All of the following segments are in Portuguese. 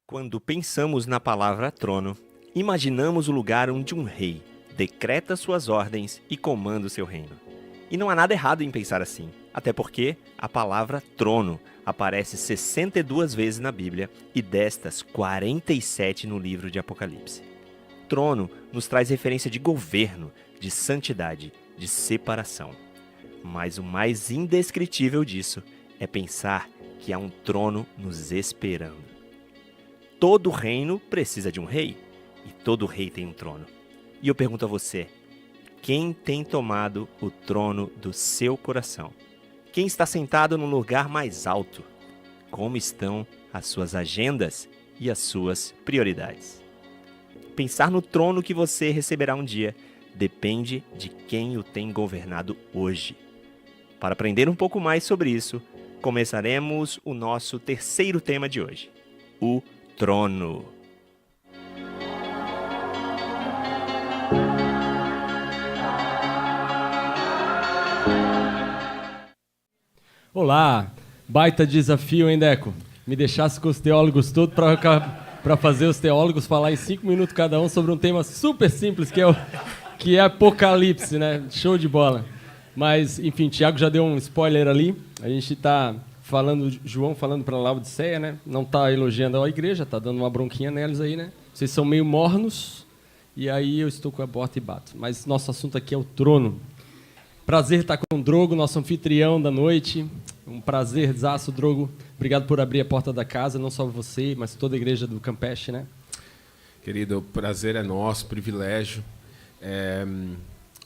Quando pensamos na palavra trono, imaginamos o lugar onde um rei decreta suas ordens e comanda o seu reino. E não há nada errado em pensar assim, até porque a palavra trono aparece 62 vezes na Bíblia e destas 47 no livro de Apocalipse. Trono nos traz referência de governo, de santidade, de separação. Mas o mais indescritível disso é pensar que há um trono nos esperando. Todo reino precisa de um rei, e todo rei tem um trono. E eu pergunto a você, quem tem tomado o trono do seu coração? Quem está sentado no lugar mais alto? Como estão as suas agendas e as suas prioridades? Pensar no trono que você receberá um dia depende de quem o tem governado hoje. Para aprender um pouco mais sobre isso, começaremos o nosso terceiro tema de hoje, o trono. Olá, baita desafio, hein, Deco? Me deixasse com os teólogos todos para fazer os teólogos falar em 5 minutos cada um sobre um tema super simples, que é Apocalipse, né? Show de bola. Mas, enfim, Tiago já deu um spoiler ali. A gente está falando, João falando para a Laodiceia, né? Não está elogiando a igreja, está dando uma bronquinha neles aí, né? Vocês são meio mornos, e aí eu estou com a bota e bato. Mas nosso assunto aqui é o trono. Prazer estar com o Drogo, nosso anfitrião da noite. Um prazerzaço, Drogo. Obrigado por abrir a porta da casa, não só você, mas toda a igreja do Campeche, né? Querido, o prazer é nosso, privilégio.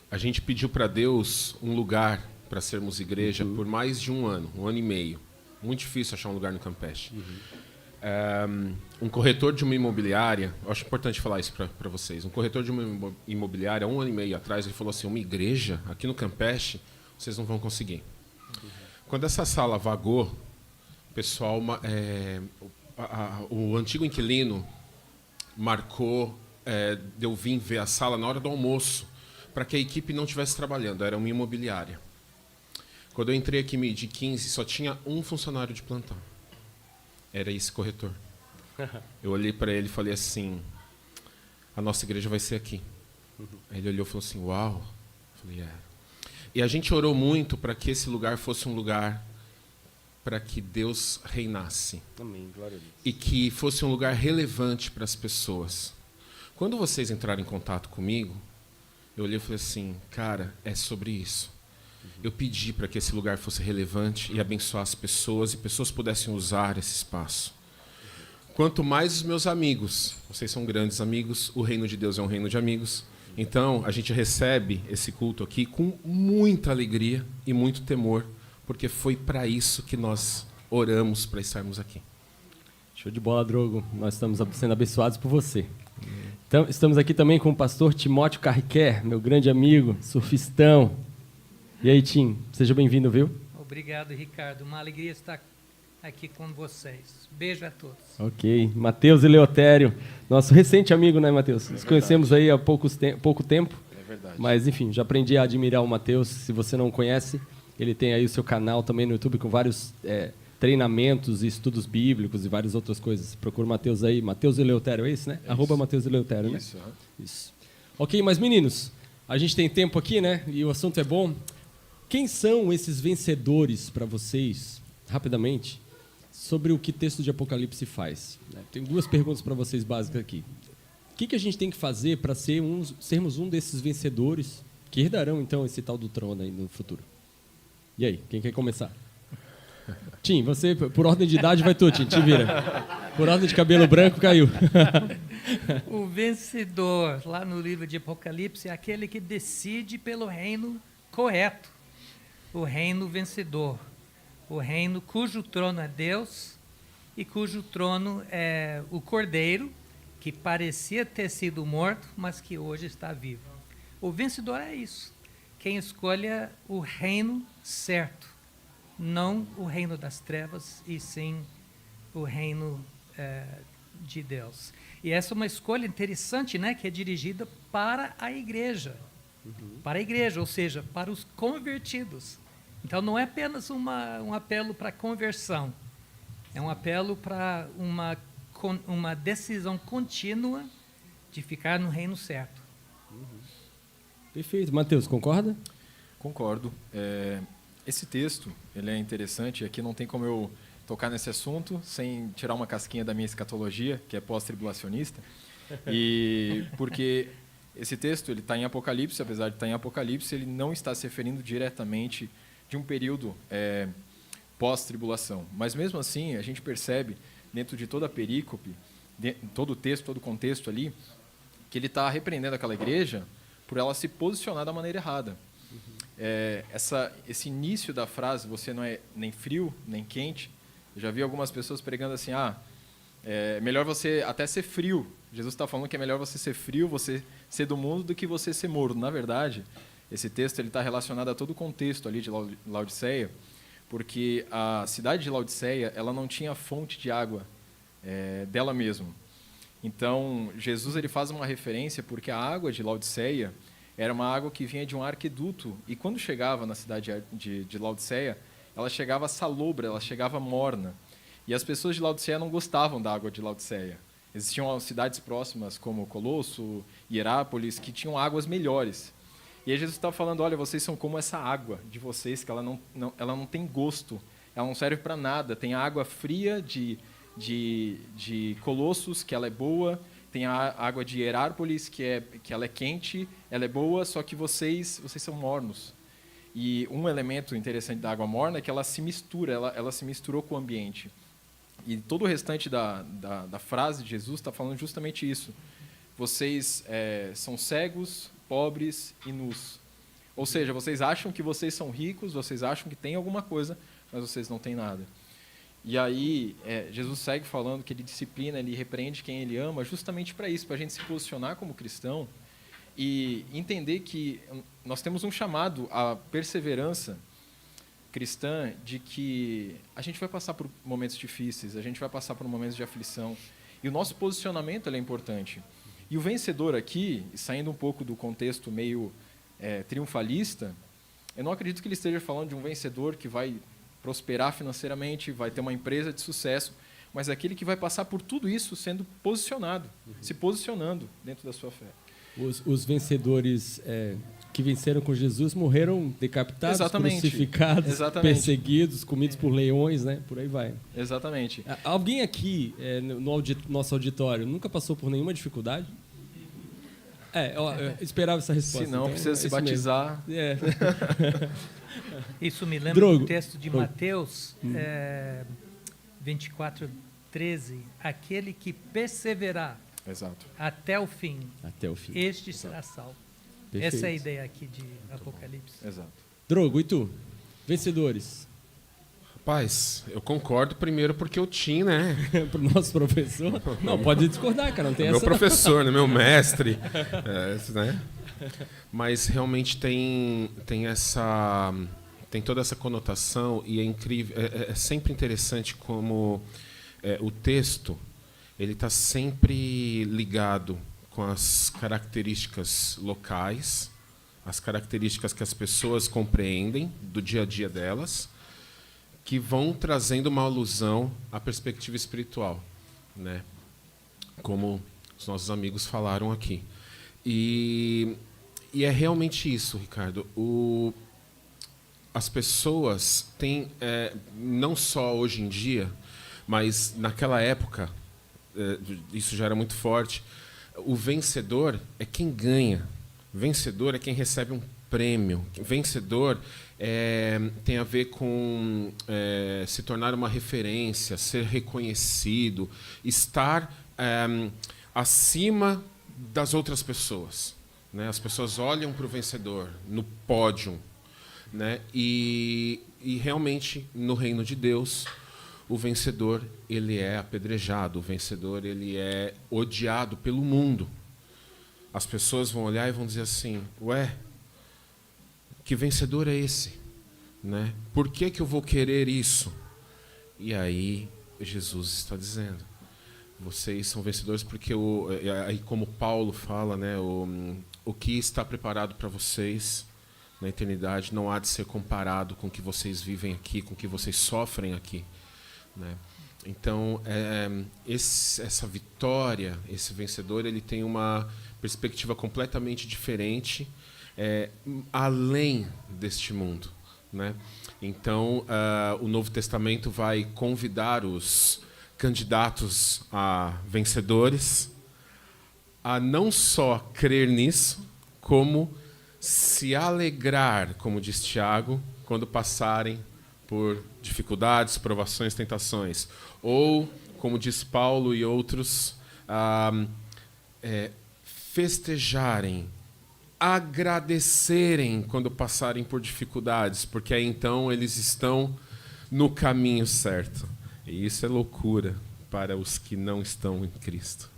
A gente pediu para Deus um lugar para sermos igreja por mais de um ano e meio. Muito difícil achar um lugar no Campeche. Um corretor de uma imobiliária, eu acho importante falar isso para vocês, um corretor de uma imobiliária, 1 ano e meio atrás, ele falou assim, uma igreja aqui no Campeche, vocês não vão conseguir. Quando essa sala vagou, o pessoal, o antigo inquilino marcou, de eu vir ver a sala na hora do almoço, para que a equipe não estivesse trabalhando, era uma imobiliária. Quando eu entrei aqui meio de 15, só tinha um funcionário de plantão. Era esse corretor. Eu olhei para ele e falei assim, a nossa igreja vai ser aqui. Aí ele olhou e falou assim, uau. Eu falei, E a gente orou muito para que esse lugar fosse um lugar para que Deus reinasse. Amém, glória a Deus. E que fosse um lugar relevante para as pessoas. Quando vocês entraram em contato comigo, eu olhei e falei assim, cara, é sobre isso. Eu pedi para que esse lugar fosse relevante e abençoasse pessoas e pessoas pudessem usar esse espaço. Quanto mais os meus amigos, vocês são grandes amigos, o reino de Deus é um reino de amigos, então a gente recebe esse culto aqui com muita alegria e muito temor, porque foi para isso que nós oramos para estarmos aqui. Show de bola, Drogo. Nós estamos sendo abençoados por você. Então, estamos aqui também com o pastor Timóteo Carriquer, meu grande amigo, surfistão. E aí, Tim, seja bem-vindo, viu? Obrigado, Ricardo. Uma alegria estar aqui com vocês. Beijo a todos. Ok. Matheus Eleutério, nosso recente amigo, né, Matheus? Nos conhecemos aí há pouco tempo. É verdade. Mas, enfim, já aprendi a admirar o Matheus. Se você não conhece, ele tem aí o seu canal também no YouTube com vários treinamentos e estudos bíblicos e várias outras coisas. Procura o Matheus aí. Matheus Eleutério, é isso, né? @ Matheus Eleutério, né? Isso. Ok, mas meninos, a gente tem tempo aqui, né? E o assunto é bom. Quem são esses vencedores para vocês, rapidamente, sobre o que o texto de Apocalipse faz? Tem 2 perguntas para vocês básicas aqui. O que a gente tem que fazer para sermos um desses vencedores que herdarão, então, esse tal do trono aí no futuro? E aí, quem quer começar? Tim, você, por ordem de idade, vai tu, Tim, te vira. Por ordem de cabelo branco, caiu. O vencedor, lá no livro de Apocalipse, é aquele que decide pelo reino correto. O reino vencedor, o reino cujo trono é Deus e cujo trono é o Cordeiro, que parecia ter sido morto, mas que hoje está vivo. O vencedor é isso, quem escolhe o reino certo, não o reino das trevas, e sim o reino de Deus. E essa é uma escolha interessante, né, que é dirigida para a igreja. Para a igreja, ou seja, para os convertidos. Então não é apenas um apelo para conversão, é um apelo para uma uma decisão contínua de ficar no reino certo. Perfeito. Mateus, concorda? Concordo. Esse texto ele é interessante. Aqui não tem como eu tocar nesse assunto sem tirar uma casquinha da minha escatologia, que é pós-tribulacionista. E porque esse texto ele está em Apocalipse, apesar de estar em Apocalipse, ele não está se referindo diretamente de um período pós-tribulação. Mas mesmo assim, a gente percebe dentro de toda a perícope, todo o texto, todo o contexto ali, que ele está repreendendo aquela igreja por ela se posicionar da maneira errada. Esse início da frase, você não é nem frio, nem quente, eu já vi algumas pessoas pregando assim, é melhor você até ser frio. Jesus está falando que é melhor você ser frio, você ser do mundo, do que você ser morno. Na verdade, esse texto está relacionado a todo o contexto ali de Laodiceia, porque a cidade de Laodiceia ela não tinha fonte de água dela mesma. Então, Jesus ele faz uma referência porque a água de Laodiceia era uma água que vinha de um arqueduto, e quando chegava na cidade de Laodiceia, ela chegava salobra, ela chegava morna. E as pessoas de Laodiceia não gostavam da água de Laodiceia. Existiam cidades próximas, como Colosso, Hierápolis, que tinham águas melhores. E aí Jesus estava falando, olha, vocês são como essa água de vocês, que ela não tem gosto, ela não serve para nada. Tem a água fria de Colossos, que ela é boa, tem a água de Hierápolis, que ela é quente, ela é boa, só que vocês são mornos. E um elemento interessante da água morna é que ela se mistura, ela se misturou com o ambiente. E todo o restante da frase de Jesus está falando justamente isso. Vocês são cegos, pobres e nus. Ou seja, vocês acham que vocês são ricos, vocês acham que tem alguma coisa, mas vocês não têm nada. E aí, Jesus segue falando que ele disciplina, ele repreende quem ele ama, justamente para isso, para a gente se posicionar como cristão e entender que nós temos um chamado à perseverança cristã, de que a gente vai passar por momentos difíceis, a gente vai passar por momentos de aflição, e o nosso posicionamento ele é importante. E o vencedor aqui, saindo um pouco do contexto meio triunfalista, eu não acredito que ele esteja falando de um vencedor que vai prosperar financeiramente, vai ter uma empresa de sucesso, mas é aquele que vai passar por tudo isso sendo posicionado, se posicionando dentro da sua fé. Os vencedores que venceram com Jesus morreram decapitados, crucificados, perseguidos, comidos por leões, né? Por aí vai. Exatamente. Alguém aqui, no nosso auditório, nunca passou por nenhuma dificuldade? Eu esperava essa resposta. Se não, então, precisa se batizar. Isso me lembra do texto de Mateus 24:13. Aquele que perseverar até o fim, este será salvo. Perfeito. Essa é a ideia aqui de Apocalipse. Exato. Drogo, e tu? Vencedores. Rapaz, eu concordo primeiro porque o Tim, né? Pro nosso professor? Não, pode discordar, cara. Não tem meu essa. Meu professor, né? Meu mestre. Né? Mas realmente tem toda essa conotação, e é incrível. É sempre interessante como o texto ele está sempre ligado com as características locais, as características que as pessoas compreendem do dia a dia delas, que vão trazendo uma alusão à perspectiva espiritual, né? Como os nossos amigos falaram aqui. E é realmente isso, Ricardo. As pessoas têm, não só hoje em dia, mas naquela época, isso já era muito forte, o vencedor é quem ganha, vencedor é quem recebe um prêmio, vencedor tem a ver com se tornar uma referência, ser reconhecido, estar acima das outras pessoas, né? As pessoas olham para o vencedor no pódio, né? E realmente no reino de Deus o vencedor ele é apedrejado, o vencedor ele é odiado pelo mundo. As pessoas vão olhar e vão dizer assim: ué, que vencedor é esse? Né? Por que eu vou querer isso? E aí Jesus está dizendo: vocês são vencedores porque aí como Paulo fala, né, o que está preparado para vocês na eternidade não há de ser comparado com o que vocês vivem aqui, com o que vocês sofrem aqui, né? Então, essa vitória, esse vencedor, ele tem uma perspectiva completamente diferente, além deste mundo, né? Então, o Novo Testamento vai convidar os candidatos a vencedores a não só crer nisso, como se alegrar, como diz Tiago, quando passarem por dificuldades, provações, tentações. Ou, como diz Paulo e outros, festejarem, agradecerem quando passarem por dificuldades, porque aí então eles estão no caminho certo. E isso é loucura para os que não estão em Cristo.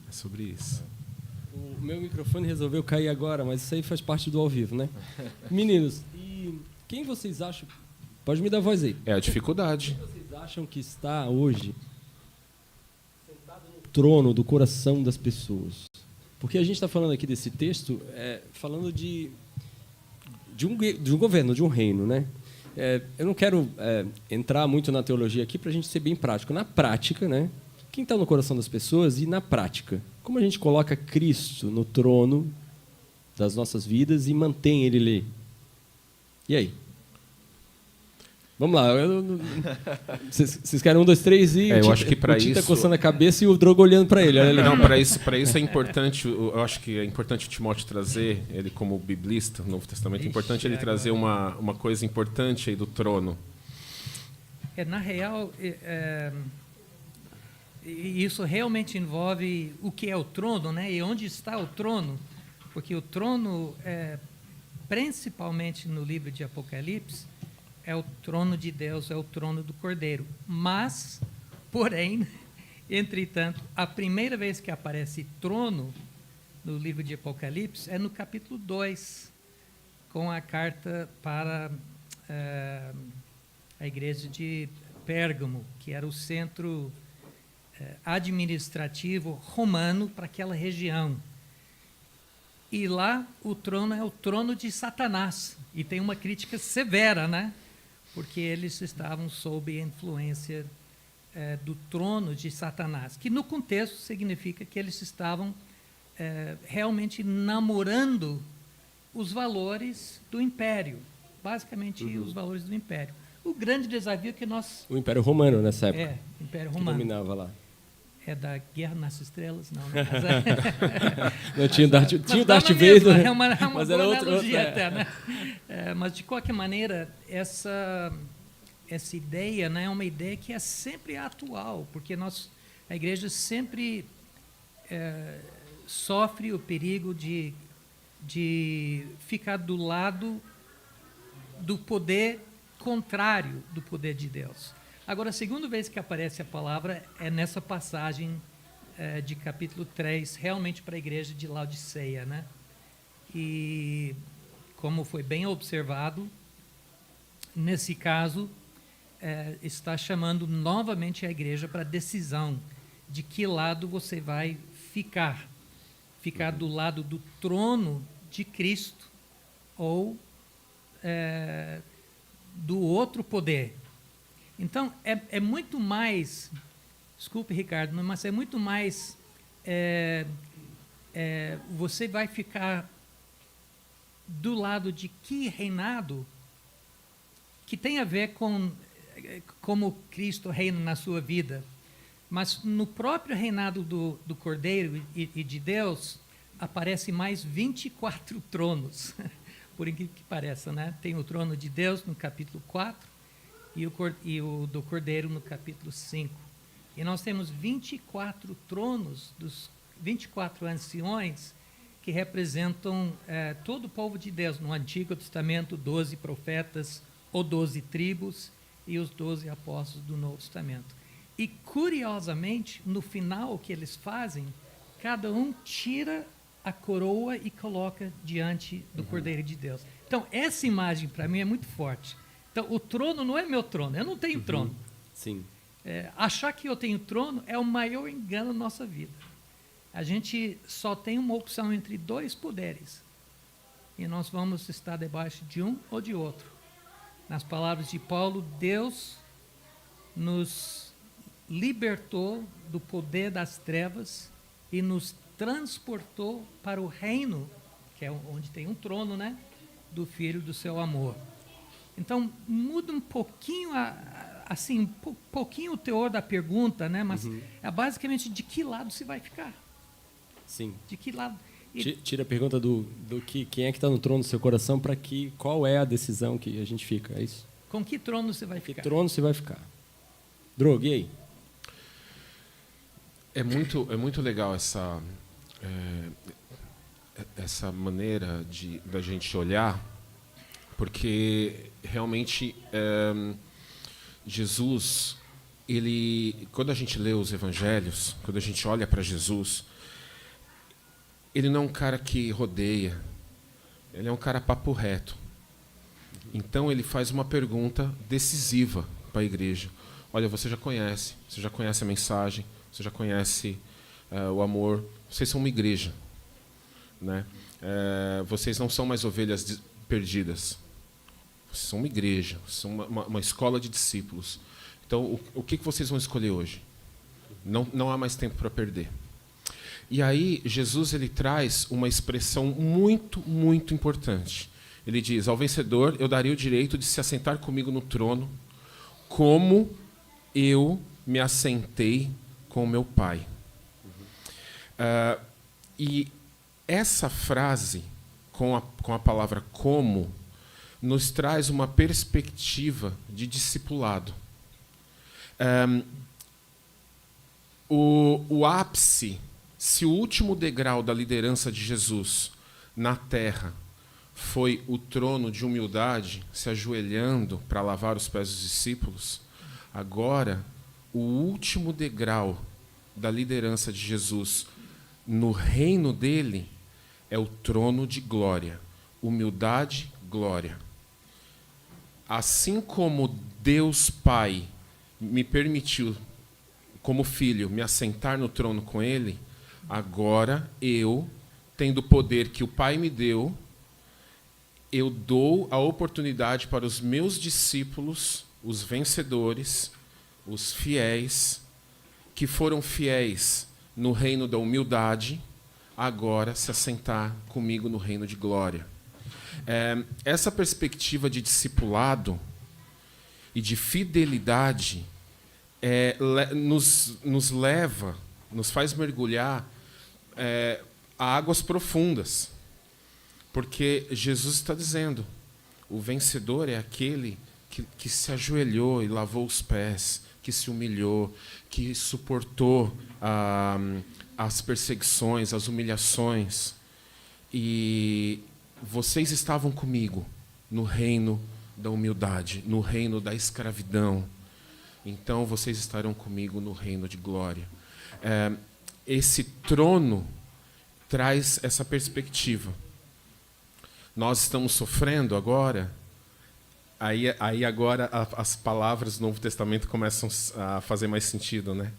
É sobre isso. O meu microfone resolveu cair agora, mas isso aí faz parte do ao vivo, né? Meninos, e quem vocês acham... Pode me dar voz aí. É a dificuldade. Quem vocês acham que está hoje sentado no trono do coração das pessoas? Porque a gente está falando aqui desse texto, falando de um governo, de um reino, né? Eu não quero entrar muito na teologia aqui para a gente ser bem prático. Na prática, né? Quem está no coração das pessoas e na prática? Como a gente coloca Cristo no trono das nossas vidas e mantém Ele ali? E aí? Vamos lá. Vocês querem 1, 2, 3 e eu acho que para o Tito isso... tá coçando a cabeça e o Drogo olhando para ele. Não, para isso é importante. Eu acho que é importante o Timóteo trazer, ele como biblista, no Novo Testamento, é importante ele trazer uma coisa importante aí do trono. Na real, isso realmente envolve o que é o trono, né? E onde está o trono? Porque o trono, principalmente no livro de Apocalipse, é o trono de Deus, é o trono do Cordeiro. Mas, porém, entretanto, a primeira vez que aparece trono no livro de Apocalipse é no capítulo 2, com a carta para a igreja de Pérgamo, que era o centro administrativo romano para aquela região. E lá o trono é o trono de Satanás. E tem uma crítica severa, né? Porque eles estavam sob a influência do trono de Satanás, que no contexto significa que eles estavam realmente namorando os valores do império, basicamente os valores do império. O grande desafio é que nós... O Império Romano nessa época. O Império que Romano. dominava lá. É da Guerra nas Estrelas? Não, não tinha o Darth Vader, é uma mas boa era analogia até, né? Mas, de qualquer maneira, essa ideia, né, é uma ideia que é sempre atual, porque a igreja sempre sofre o perigo de ficar do lado do poder contrário do poder de Deus. Agora, a segunda vez que aparece a palavra é nessa passagem de capítulo 3, realmente para a igreja de Laodiceia, né? E, como foi bem observado, nesse caso, está chamando novamente a igreja para a decisão de que lado você vai ficar. Ficar do lado do trono de Cristo ou do outro poder. Então, é muito mais, desculpe, Ricardo, mas é muito mais, você vai ficar do lado de que reinado que tem a ver com como Cristo reina na sua vida. Mas no próprio reinado do Cordeiro e de Deus, aparece mais 24 tronos, por incrível que pareça, né? Tem o trono de Deus no capítulo 4, e o do Cordeiro no capítulo 5. E nós temos 24 tronos dos 24 anciões que representam todo o povo de Deus. No Antigo Testamento, 12 profetas ou 12 tribos e os 12 apóstolos do Novo Testamento. E, curiosamente, no final, o que eles fazem, cada um tira a coroa e coloca diante do Cordeiro de Deus. Então, essa imagem, para mim, é muito forte. Então, o trono não é meu trono, eu não tenho trono. Sim. Achar que eu tenho trono é o maior engano da nossa vida. A gente só tem uma opção entre dois poderes. E nós vamos estar debaixo de um ou de outro. Nas palavras de Paulo, Deus nos libertou do poder das trevas e nos transportou para o reino, que é onde tem um trono, né, do Filho do seu amor. Então, muda um pouquinho, assim, pouquinho o teor da pergunta, né, mas é basicamente de que lado se vai ficar. Sim. De que lado? Tira a pergunta do que quem é que está no trono do seu coração para que qual é a decisão que a gente fica, é isso? Com que trono você vai ficar? Que trono você vai ficar? Droga, e aí? É muito legal essa maneira da gente olhar, porque realmente Jesus, quando a gente lê os evangelhos, quando a gente olha para Jesus, ele não é um cara que rodeia, ele é um cara papo reto. Então ele faz uma pergunta decisiva para a igreja. Olha, você já conhece a mensagem, você já conhece o amor, vocês são uma igreja, né? Vocês não são mais ovelhas perdidas, vocês são uma igreja, são uma escola de discípulos. Então, o que vocês vão escolher hoje? Não há mais tempo para perder. E aí, Jesus ele traz uma expressão muito, muito importante. Ele diz, ao vencedor eu daria o direito de se assentar comigo no trono, como eu me assentei com meu Pai. E essa frase, com a palavra como, nos traz uma perspectiva de discipulado. O ápice, se o último degrau da liderança de Jesus na terra foi o trono de humildade, se ajoelhando para lavar os pés dos discípulos, agora o último degrau da liderança de Jesus no reino dele é o trono de glória, humildade, glória. Assim como Deus Pai me permitiu, como filho, me assentar no trono com ele, agora eu, tendo o poder que o Pai me deu, eu dou a oportunidade para os meus discípulos, os vencedores, os fiéis, que foram fiéis no reino da humildade, agora se assentar comigo no reino de glória. Essa perspectiva de discipulado e de fidelidade nos leva, nos faz mergulhar a águas profundas. Porque Jesus está dizendo, o vencedor é aquele que se ajoelhou e lavou os pés, que se humilhou, que suportou as perseguições, as humilhações. E vocês estavam comigo no reino da humildade, no reino da escravidão. Então vocês estarão comigo no reino de glória. Esse trono traz essa perspectiva. Nós estamos sofrendo agora, aí agora as palavras do Novo Testamento começam a fazer mais sentido, né?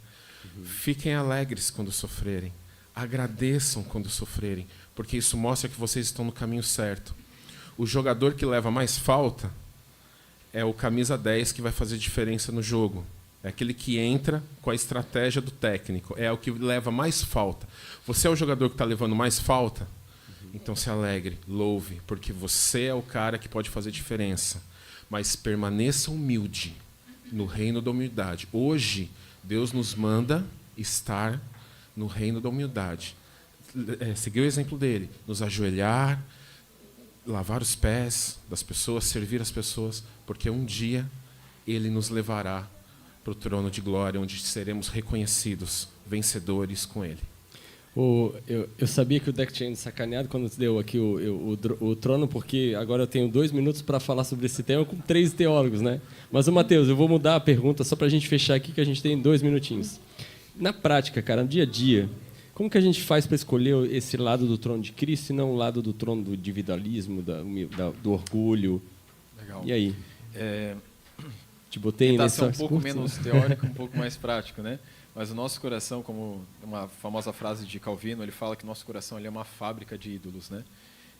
Fiquem alegres quando sofrerem, agradeçam quando sofrerem, porque isso mostra que vocês estão no caminho certo. O jogador que leva mais falta é o camisa 10 que vai fazer diferença no jogo. É aquele que entra com a estratégia do técnico, é o que leva mais falta. Você é o jogador que está levando mais falta? Então se alegre, louve, porque você é o cara que pode fazer diferença. Mas permaneça humilde no reino da humildade. Hoje, Deus nos manda estar no reino da humildade. Seguir o exemplo dele, nos ajoelhar, lavar os pés das pessoas, servir as pessoas, porque um dia ele nos levará para o trono de glória, onde seremos reconhecidos, vencedores com ele. Eu sabia que o Deck tinha sacaneado quando deu aqui o trono, porque agora eu tenho 2 minutos para falar sobre esse tema com 3 teólogos, né? Mas, Matheus, eu vou mudar a pergunta só para a gente fechar aqui, que a gente tem 2 minutinhos. Na prática, cara, no dia a dia, como que a gente faz para escolher esse lado do trono de Cristo e não o lado do trono do individualismo, do orgulho? Legal. E aí? Te botei tentar nessa ser um pouco menos teórico, um pouco mais prático, né? Mas o nosso coração, como uma famosa frase de Calvino, ele fala que o nosso coração ele é uma fábrica de ídolos, né?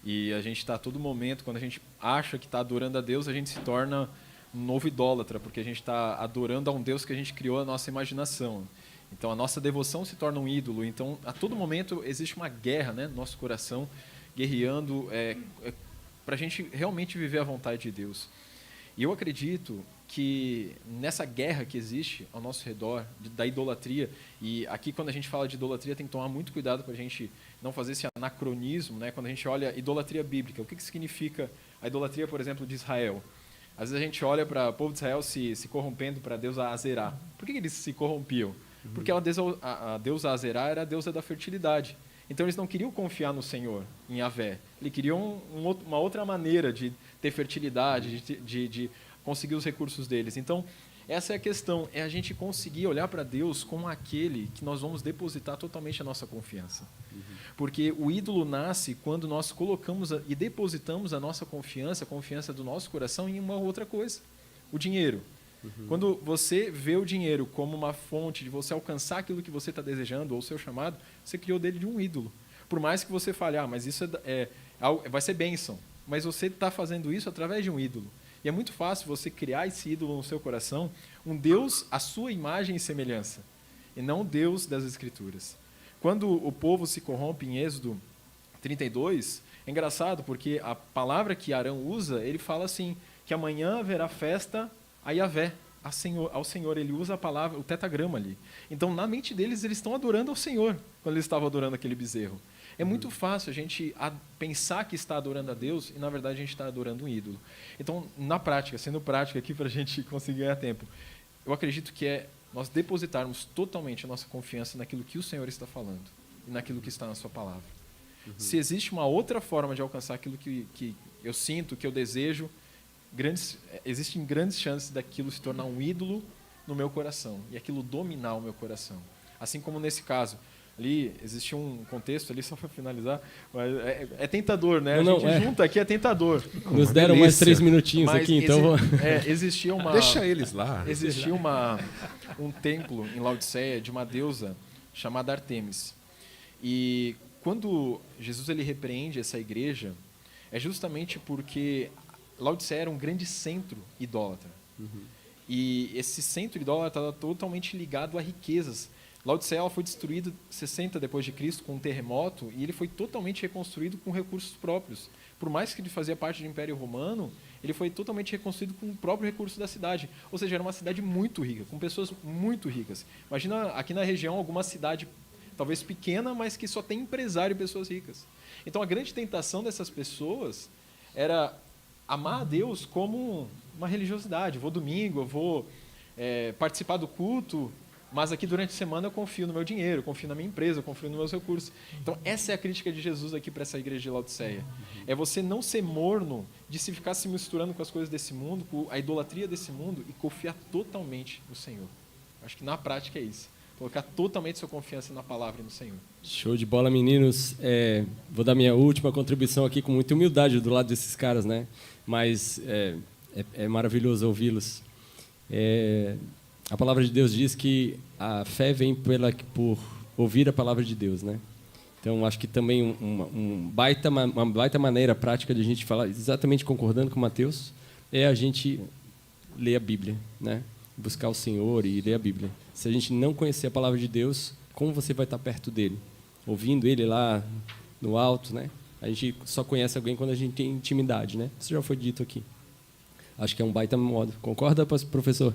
E a gente está a todo momento, quando a gente acha que está adorando a Deus, a gente se torna novo idólatra, porque a gente está adorando a um Deus que a gente criou a nossa imaginação. Então a nossa devoção se torna um ídolo. Então a todo momento existe uma guerra, né, no nosso coração, guerreando para a gente realmente viver a vontade de Deus. E eu acredito que nessa guerra que existe ao nosso redor, da idolatria, e aqui quando a gente fala de idolatria tem que tomar muito cuidado para a gente não fazer esse anacronismo, né? Quando a gente olha idolatria bíblica, o que significa a idolatria, por exemplo, de Israel? Às vezes a gente olha para o povo de Israel se corrompendo para a deusa Azerá. Por que eles se corrompiam? Porque a deusa Azerá era a deusa da fertilidade. Então eles não queriam confiar no Senhor, em Yahvé. Eles queriam uma outra maneira de ter fertilidade, de conseguir os recursos deles. Então, essa é a questão, é a gente conseguir olhar para Deus como aquele que nós vamos depositar totalmente a nossa confiança. Porque o ídolo nasce quando nós colocamos e depositamos a nossa confiança, a confiança do nosso coração em uma outra coisa, o dinheiro. Quando você vê o dinheiro como uma fonte de você alcançar aquilo que você está desejando, ou o seu chamado, você criou dele de um ídolo. Por mais que você fale, mas isso vai ser bênção, mas você está fazendo isso através de um ídolo. E é muito fácil você criar esse ídolo no seu coração, um Deus à sua imagem e semelhança, e não o Deus das Escrituras. Quando o povo se corrompe em Êxodo 32, é engraçado porque a palavra que Arão usa, ele fala assim, que amanhã haverá festa a Yahvé, ao Senhor. Ele usa a palavra, o tetagrama ali. Então, na mente deles, eles estão adorando ao Senhor, quando eles estavam adorando aquele bezerro. É muito fácil a gente pensar que está adorando a Deus e, na verdade, a gente está adorando um ídolo. Então, na prática, sendo prática aqui para a gente conseguir ganhar tempo, eu acredito que é nós depositarmos totalmente a nossa confiança naquilo que o Senhor está falando e naquilo que está na sua palavra. Se existe uma outra forma de alcançar aquilo que eu sinto, que eu desejo, existem grandes chances daquilo se tornar um ídolo no meu coração e aquilo dominar o meu coração. Assim como nesse caso, ali existia um contexto ali, só para finalizar, mas é tentador, né? A gente junta aqui, é tentador. Nos deram mais 3 minutinhos mas aqui, então... existia uma... Deixa eles lá. Existia um templo em Laodiceia de uma deusa chamada Artemis. E quando Jesus ele repreende essa igreja, é justamente porque Laodiceia era um grande centro idólatra. E esse centro idólatra estava totalmente ligado a riquezas. Laodiceia ela foi destruída 60 depois de Cristo com um terremoto e ele foi totalmente reconstruído com recursos próprios. Por mais que ele fazia parte do Império Romano, ele foi totalmente reconstruído com o próprio recurso da cidade. Ou seja, era uma cidade muito rica, com pessoas muito ricas. Imagina aqui na região alguma cidade talvez pequena, mas que só tem empresário e pessoas ricas. Então a grande tentação dessas pessoas era amar a Deus como uma religiosidade. Eu vou domingo, eu vou participar do culto, mas aqui durante a semana eu confio no meu dinheiro, eu confio na minha empresa, eu confio nos meus recursos. Então essa é a crítica de Jesus aqui para essa igreja de Laodiceia. É você não ser morno de se ficar se misturando com as coisas desse mundo, com a idolatria desse mundo e confiar totalmente no Senhor. Acho que na prática é isso. Colocar totalmente sua confiança na palavra e no Senhor. Show de bola, meninos. Vou dar minha última contribuição aqui com muita humildade do lado desses caras, né? Mas é maravilhoso ouvi-los. A palavra de Deus diz que a fé vem por ouvir a palavra de Deus, né? Então, acho que também uma baita maneira prática de a gente falar, exatamente concordando com Mateus, é a gente ler a Bíblia, né? Buscar o Senhor e ler a Bíblia. Se a gente não conhecer a palavra de Deus, como você vai estar perto dele? Ouvindo ele lá no alto, né? A gente só conhece alguém quando a gente tem intimidade, né? Isso já foi dito aqui. Acho que é um baita modo. Concorda, professor?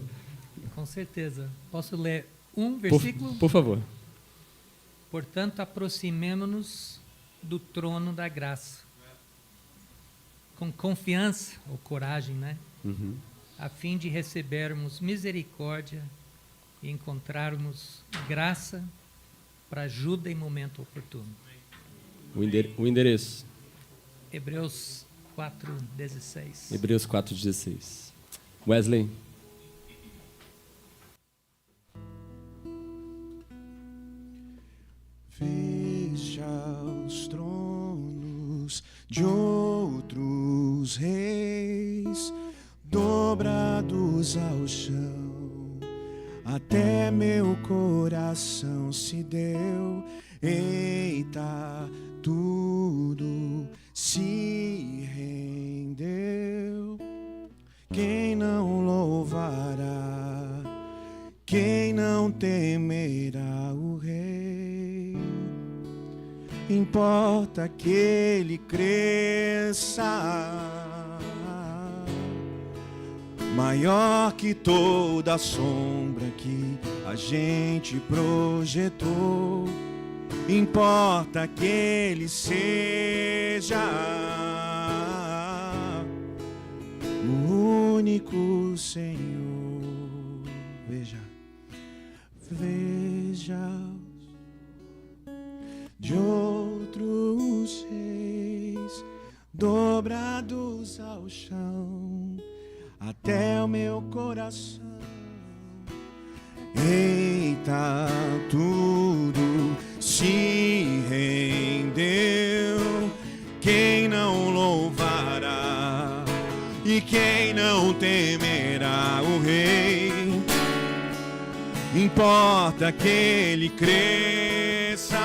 Com certeza. Posso ler um versículo? Por favor. Portanto, aproximemo-nos do trono da graça. Com confiança, ou coragem, né? A fim de recebermos misericórdia e encontrarmos graça para ajuda em momento oportuno. O endereço? Hebreus 4:16. Hebreus 4:16. Wesley? Veja os tronos de outros reis dobrados ao chão, até meu coração se deu. Eita, tudo se rendeu. Quem não importa que ele cresça. Maior que toda a sombra que a gente projetou, importa que ele seja o único Senhor. Veja, veja de outros reis dobrados ao chão, até o meu coração. Eita, tudo se rendeu. Quem não louvará e quem não temerá o Rei? Importa que ele cresça,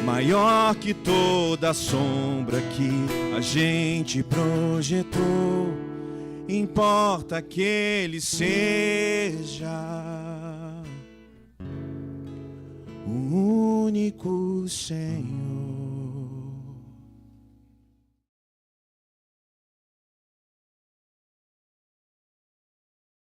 maior que toda a sombra que a gente projetou. Importa que ele seja o único Senhor.